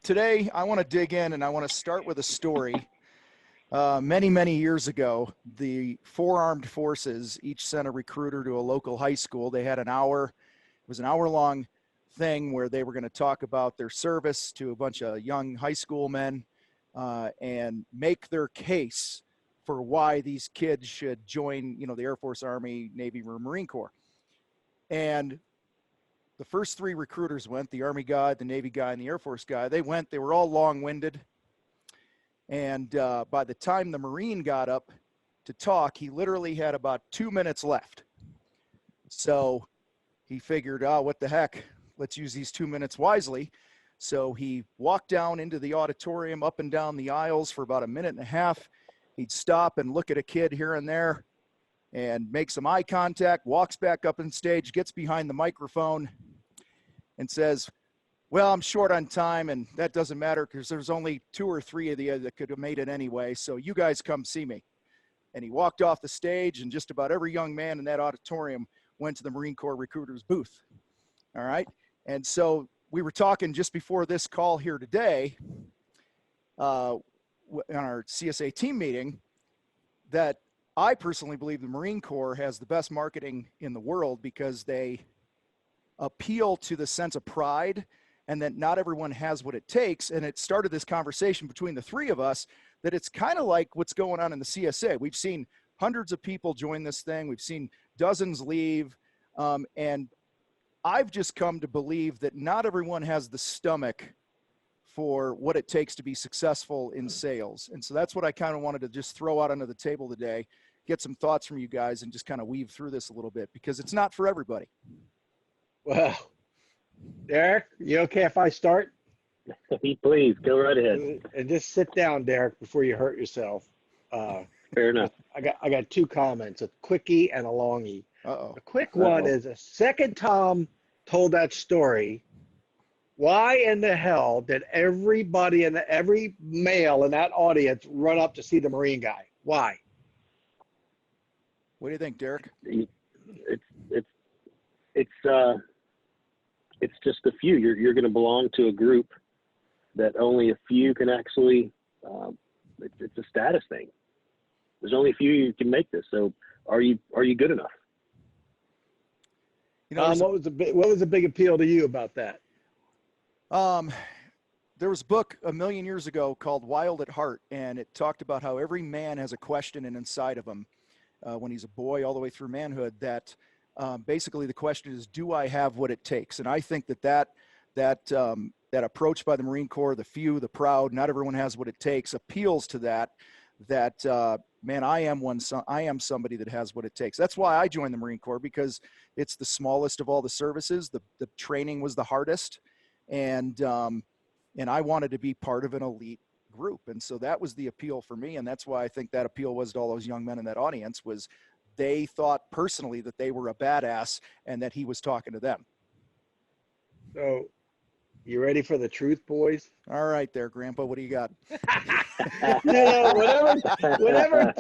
today I want to dig in and I want to start with a story. Many years ago, the four armed forces each sent a recruiter to a local high school. They had it was an hour-long thing where they were going to talk about their service to a bunch of young high school men and make their case for why these kids should join, the Air Force, Army, Navy, or Marine Corps. And the first three recruiters went, the Army guy, the Navy guy, and the Air Force guy. They were all long-winded. And by the time the Marine got up to talk, he literally had about 2 minutes left. So he figured, what the heck, let's use these 2 minutes wisely. So he walked down into the auditorium, up and down the aisles for about a minute and a half. He'd stop and look at a kid here and there and make some eye contact, walks back up on stage, gets behind the microphone and says, well, I'm short on time, and that doesn't matter because there's only 2 or 3 of you that could have made it anyway, so you guys come see me. And he walked off the stage, and just about every young man in that auditorium went to the Marine Corps recruiter's booth. All right? And so we were talking just before this call here today on our CSA team meeting that I personally believe the Marine Corps has the best marketing in the world because they appeal to the sense of pride and that not everyone has what it takes. And it started this conversation between the three of us that it's kind of like what's going on in the CSA. We've seen hundreds of people join this thing. We've seen dozens leave. And I've just come to believe that not everyone has the stomach for what it takes to be successful in sales. And so that's what I kind of wanted to just throw out onto the table today, get some thoughts from you guys and just kind of weave through this a little bit because it's not for everybody. Well, Derek, you okay if I start? Please, go right ahead. And just sit down, Derek, before you hurt yourself. Fair enough. I got 2 comments, a quickie and a longie. Uh-oh. The quick one is the second Tom told that story, why in the hell did everybody and every male in that audience run up to see the Marine guy? Why? What do you think, Derek? It's just a few. You're going to belong to a group that only a few can actually. It's a status thing. There's only a few who can make this. So are you good enough? What was the big appeal to you about that? There was a book a million years ago called Wild at Heart, and it talked about how every man has a question inside of him when he's a boy all the way through manhood that basically the question is, do I have what it takes? And I think that approach by the Marine Corps, the few, the proud, not everyone has what it takes, appeals to that man, I am somebody that has what it takes. That's why I joined the Marine Corps, because it's the smallest of all the services. The training was the hardest. And I wanted to be part of an elite group. And so that was the appeal for me. And that's why I think that appeal was to all those young men in that audience was they thought personally that they were a badass and that he was talking to them. So you ready for the truth, boys? All right there, Grandpa. What do you got? Whenever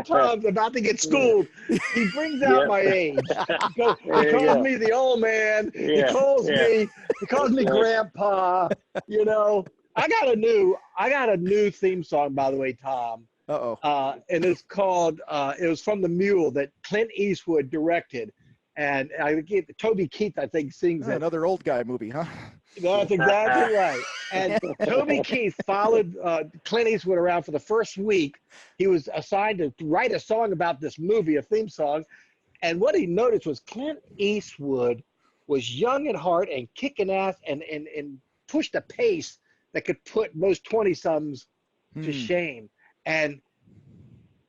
Tom's about to get schooled, he brings out my age. He calls me the old man. Yeah. He calls me Grandpa. I got a new theme song, by the way, Tom. And it's called it was from the Mule that Clint Eastwood directed. And Toby Keith, I think, sings it. Another old guy movie, huh? That's exactly right. And Toby Keith followed Clint Eastwood around for the first week. He was assigned to write a song about this movie, a theme song. And what he noticed was Clint Eastwood was young at heart and kicking ass and pushed a pace that could put most 20-somethings to shame. And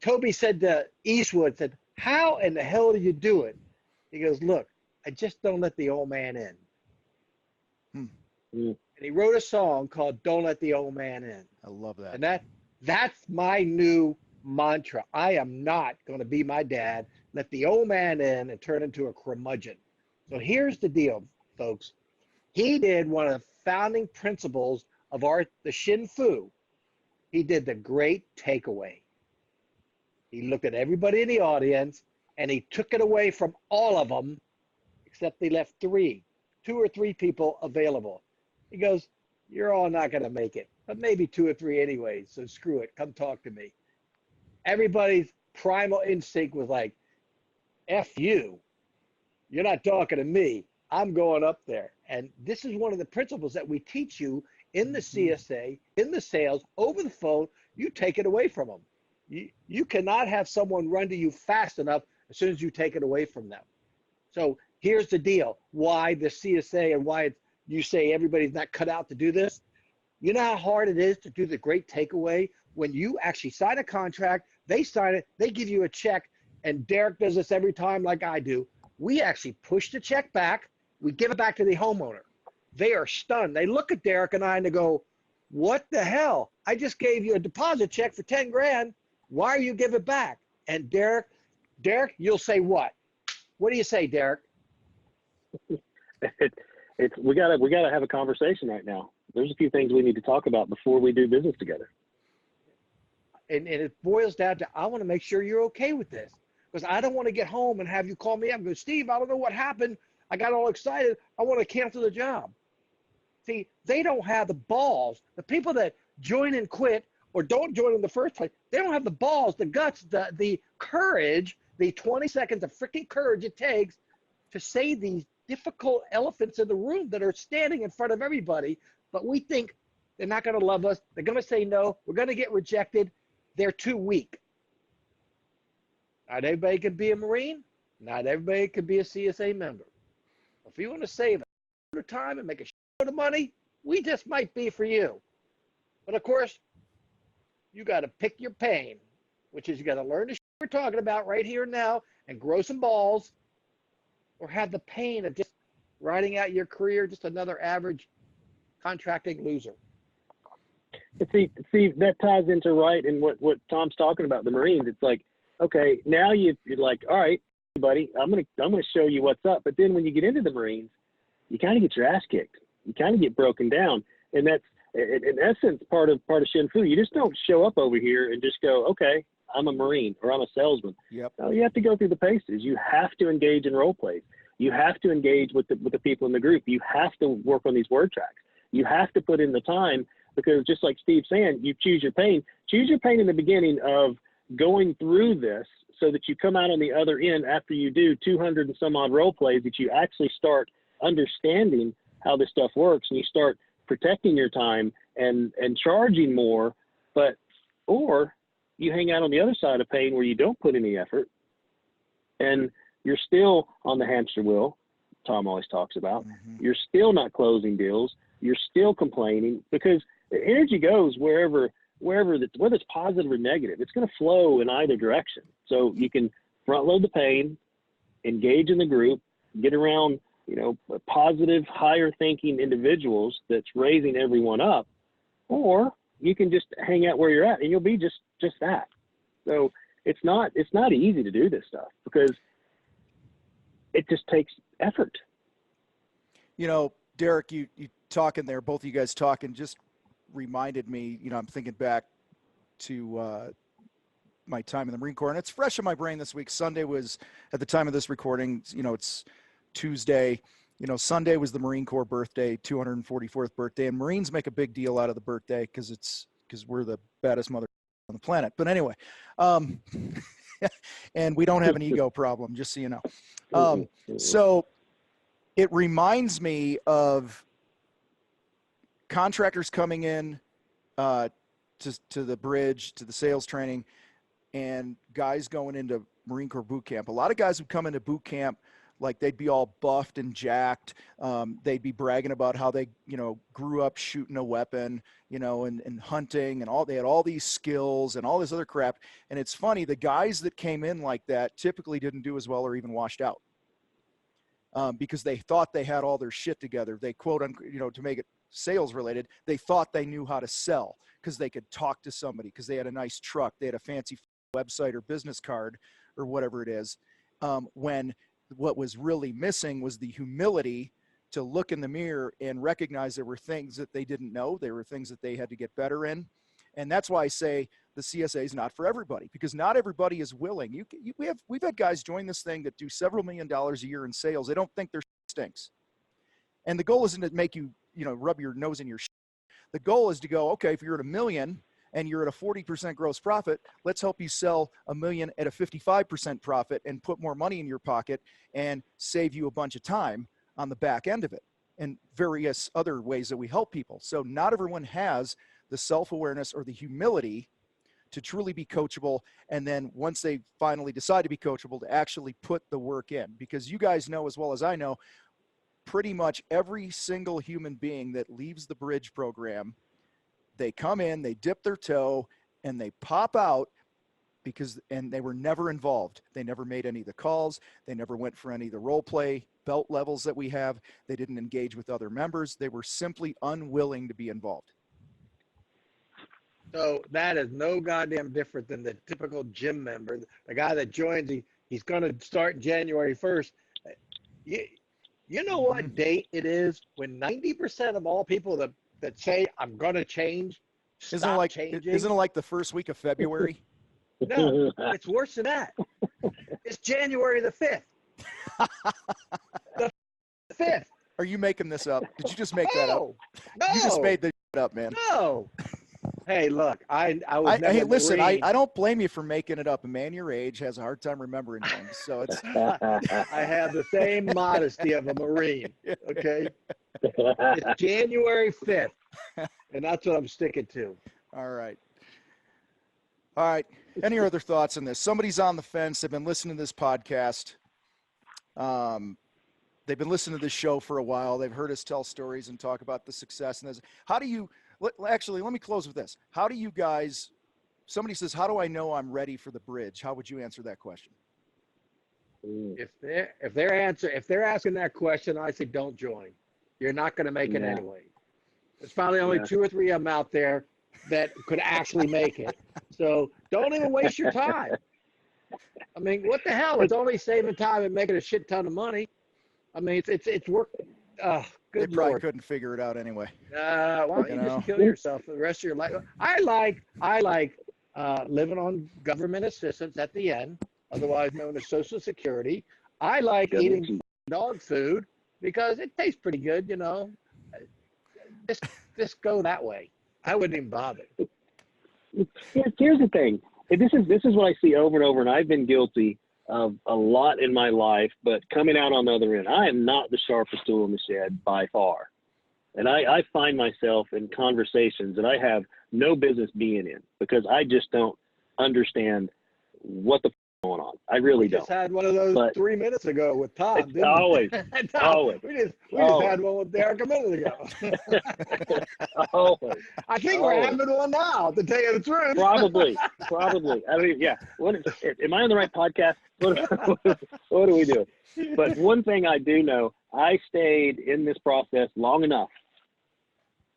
Toby said to Eastwood, how in the hell do you do it? He goes, look, I just don't let the old man in. And he wrote a song called Don't Let the Old Man In. I love that. And that's my new mantra. I am not going to be my dad, let the old man in and turn into a curmudgeon. So here's the deal, folks. He did one of the founding principles of the Shin Fu. He did the great takeaway. He looked at everybody in the audience and he took it away from all of them, except they left 2 or 3 people available. He goes, you're all not going to make it, but maybe 2 or 3 anyways. So screw it. Come talk to me. Everybody's primal instinct was like, F you. You're not talking to me. I'm going up there. And this is one of the principles that we teach you in the CSA, in the sales, over the phone. You take it away from them. You cannot have someone run to you fast enough as soon as you take it away from them. So here's the deal. Why the CSA and why you say everybody's not cut out to do this. You know how hard it is to do the great takeaway when you actually sign a contract, they sign it, they give you a check, and Derek does this every time like I do. We actually push the check back. We give it back to the homeowner. They are stunned. They look at Derek and I and they go, what the hell? I just gave you a deposit check for 10 grand. Why are you giving it back? And Derek, you'll say what? What do you say, Derek? We gotta have a conversation right now. There's a few things we need to talk about before we do business together. And it boils down to, I want to make sure you're okay with this, because I don't want to get home and have you call me up and go, Steve, I don't know what happened. I got all excited. I want to cancel the job. See, they don't have the balls. The people that join and quit or don't join in the first place, they don't have the balls, the guts, the courage, the 20 seconds of freaking courage it takes to say these difficult elephants in the room that are standing in front of everybody. But we think they're not going to love us. They're going to say no. We're going to get rejected. They're too weak. Not everybody can be a Marine. Not everybody can be a CSA member. If you want to save a time and make a shitload of money, we just might be for you. But of course, you got to pick your pain, which is you got to learn the shit we're talking about right here and now and grow some balls, or have the pain of just riding out your career, just another average contracting loser. See, that ties into right and what Tom's talking about, the Marines. It's like, okay, now you're like, all right, buddy, I'm gonna show you what's up. But then when you get into the Marines, you kind of get your ass kicked. You kind of get broken down, and that's in essence part of Shin Fu. You just don't show up over here and just go, okay, I'm a Marine or I'm a salesman. Yep. No, you have to go through the paces. You have to engage in role plays. You have to engage with the people in the group. You have to work on these word tracks. You have to put in the time, because just like Steve's saying, you choose your pain. Choose your pain in the beginning of going through this, so that you come out on the other end after you do 200 and some odd role plays, that you actually start understanding how this stuff works, and you start protecting your time and charging more. Or you hang out on the other side of pain where you don't put any effort and you're still on the hamster wheel Tom always talks about. Mm-hmm. You're still not closing deals. You're still complaining, because the energy goes whether it's positive or negative, it's going to flow in either direction. So you can front load the pain, engage in the group, get around, positive, higher thinking individuals that's raising everyone up, or you can just hang out where you're at and you'll be just that. So it's not easy to do this stuff, because it just takes effort. Derek, you talking there, both of you guys talking, just reminded me, I'm thinking back to my time in the Marine Corps, and it's fresh in my brain this week. Sunday was, at the time of this recording, it's Tuesday. Sunday was the Marine Corps birthday, 244th birthday, and Marines make a big deal out of the birthday because we're the baddest mother on the planet. But anyway, and we don't have an ego problem, just so you know. So it reminds me of contractors coming in to the bridge, to the sales training, and guys going into Marine Corps boot camp. A lot of guys would come into boot camp like they'd be all buffed and jacked. They'd be bragging about how they, grew up shooting a weapon, and hunting, and they had all these skills and all this other crap. And it's funny, the guys that came in like that typically didn't do as well or even washed out, because they thought they had all their shit together. They quote, to make it sales related, they thought they knew how to sell because they could talk to somebody, because they had a nice truck, they had a fancy website or business card or whatever it is, when what was really missing was the humility to look in the mirror and recognize there were things that they didn't know. There were things that they had to get better in. And that's why I say the CSA is not for everybody, because not everybody is willing. We've had guys join this thing that do several $1 million a year in sales. They don't think their stinks. And the goal isn't to make you, rub your nose in your shit. The goal is to go, okay, if you're at $1 million and you're at a 40% gross profit, let's help you sell $1 million at a 55% profit and put more money in your pocket and save you a bunch of time on the back end of it, and various other ways that we help people. So not everyone has the self-awareness or the humility to truly be coachable. And then once they finally decide to be coachable, to actually put the work in, because you guys know as well as I know, pretty much every single human being that leaves the Bridge program, they come in, they dip their toe, and they pop out and they were never involved. They never made any of the calls. They never went for any of the role play belt levels that we have. They didn't engage with other members. They were simply unwilling to be involved. So that is no goddamn different than the typical gym member, the guy that joins, he's going to start January 1st. You know what date it is when 90% of all people that say, I'm going to change, stop changing? Isn't it like the first week of February? No, it's worse than that. It's January the 5th. The 5th. Are you making this up? Did you just make that up? No. You just made this up, man. No. Hey, look, I was never hey, listen, Marine. I don't blame you for making it up. A man your age has a hard time remembering things. So it's I have the same modesty of a Marine. Okay. It's January 5th. And that's what I'm sticking to. All right. Any other thoughts on this? Somebody's on the fence. They've been listening to this podcast. They've been listening to this show for a while. They've heard us tell stories and talk about the success. And how do you, actually, let me close with this. How do you guys, somebody says, how do I know I'm ready for the Bridge? How would you answer that question? If they're asking that question, I say don't join. You're not going to make it anyway. There's probably only 2 or 3 of them out there that could actually make it. So don't even waste your time. I mean, what the hell? It's only saving time and making a shit ton of money. I mean, it's work. They Good probably Lord. couldn't figure it out anyway. Why don't you just kill yourself for the rest of your life? I like living on government assistance at the end, otherwise known as Social Security. I like eating dog food because it tastes pretty good, Just go that way. I wouldn't even bother. Here's the thing. This is what I see over and over, and I've been guilty of a lot in my life, but coming out on the other end, I am not the sharpest tool in the shed by far. And I find myself in conversations that I have no business being in because I just don't understand what the going on. I really don't. We just had one of those 3 minutes ago with Tom, didn't always, we? always. We just had one with Derek a minute ago. Always. I think we're having one now, to tell you the truth. Probably. I mean, yeah. Am I on the right podcast? What do we do? But one thing I do know, I stayed in this process long enough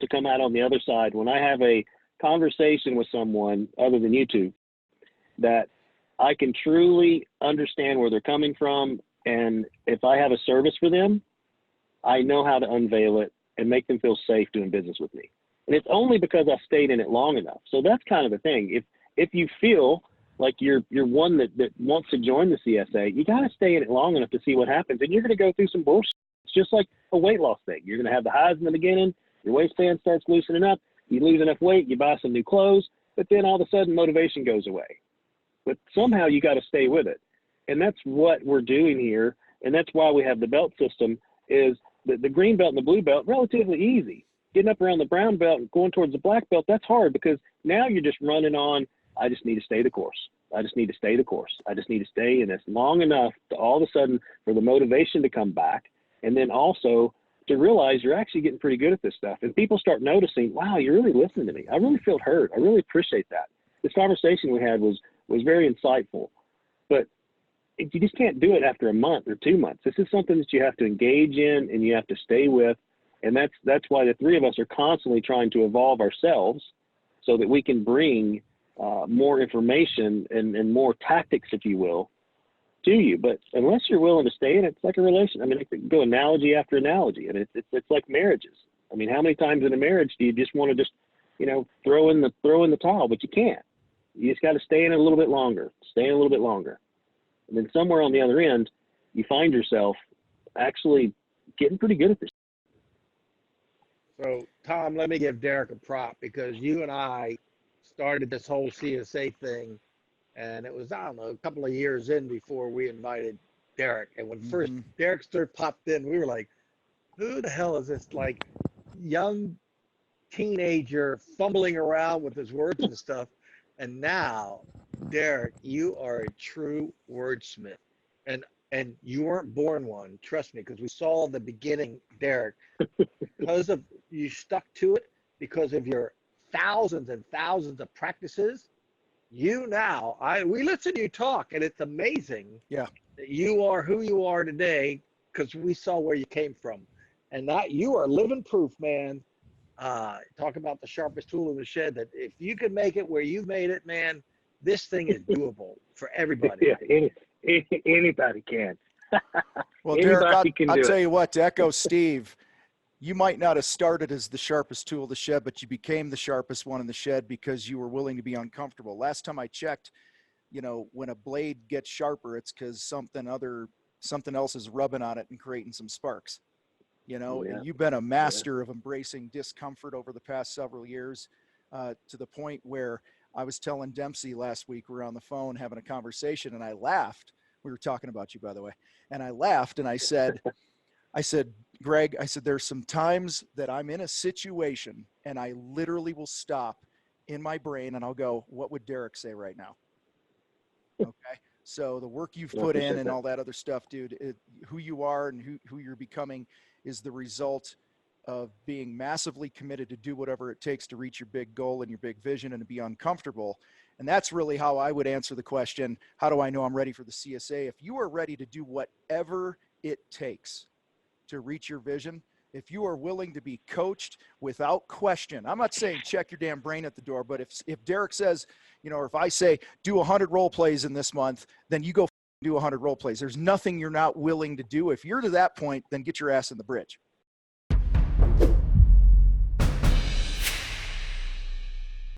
to come out on the other side when I have a conversation with someone other than you two that I can truly understand where they're coming from. And if I have a service for them, I know how to unveil it and make them feel safe doing business with me. And it's only because I stayed in it long enough. So that's kind of the thing. If you feel like you're one that wants to join the CSA, you got to stay in it long enough to see what happens. And you're going to go through some bullshit. It's just like a weight loss thing. You're going to have the highs in the beginning. Your waistband starts loosening up. You lose enough weight. You buy some new clothes. But then all of a sudden motivation goes away. But somehow you got to stay with it. And that's what we're doing here. And that's why we have the belt system is the green belt and the blue belt, relatively easy. Getting up around the brown belt and going towards the black belt, that's hard because now you're just running on, I just need to stay the course. I just need to stay the course. I just need to stay in this long enough to all of a sudden for the motivation to come back. And then also to realize you're actually getting pretty good at this stuff. And people start noticing, wow, you're really listening to me. I really feel heard. I really appreciate that. This conversation we had was very insightful, but you just can't do it after a month or 2 months. This is something that you have to engage in and you have to stay with. And that's why the three of us are constantly trying to evolve ourselves so that we can bring more information and more tactics, if you will, to you. But unless you're willing to stay in it, it's like a relation. I mean, it can go analogy after analogy. And it's like marriages. I mean, how many times in a marriage do you just want to just, throw in the towel, but you can't. You just got to stay in it a little bit longer, And then somewhere on the other end, you find yourself actually getting pretty good at this. So, Tom, let me give Derek a prop because you and I started this whole CSA thing, and it was, I don't know, a couple of years in before we invited Derek. And when first Mm-hmm. Derek started popped in, we were like, who the hell is this like young teenager fumbling around with his words and stuff? And now, Derek, you are a true wordsmith. And you weren't born one, trust me, because we saw the beginning, Derek, because of you stuck to it, because of your thousands and thousands of practices. You now, we listen to you talk, and it's amazing Yeah. that you are who you are today because we saw where you came from, and that you are living proof, man. Talk about the sharpest tool in the shed. That if you can make it where you've made it, man, this thing is doable for everybody. Yeah, anybody can. Well, Derek, Anybody can I'll do tell it. you what, to echo Steve, you might not have started as the sharpest tool in the shed, but you became the sharpest one in the shed because you were willing to be uncomfortable. Last time I checked, you know, when a blade gets sharper, it's because something else is rubbing on it and creating some sparks. You know, Yeah, and you've been a master of embracing discomfort over the past several years, to the point where I was telling Dempsey last week, we were on the phone having a conversation, and I laughed. We were talking about you, by the way. And I laughed and I said, Greg, I said, there's some times that I'm in a situation and I literally will stop in my brain and I'll go, what would Derek say right now? Okay. So the work you've I put in appreciate and that. all that other stuff, dude, who you are and who you're becoming is the result of being massively committed to do whatever it takes to reach your big goal and your big vision and to be uncomfortable. And that's really how I would answer the question, how do I know I'm ready for the CSA? If you are ready to do whatever it takes to reach your vision, if you are willing to be coached without question, I'm not saying check your damn brain at the door, but if Derek says, you know, or if I say do 100 role plays in this month, then you go do 100 role plays. There's nothing you're not willing to do. If you're to that point, then get your ass in the bridge.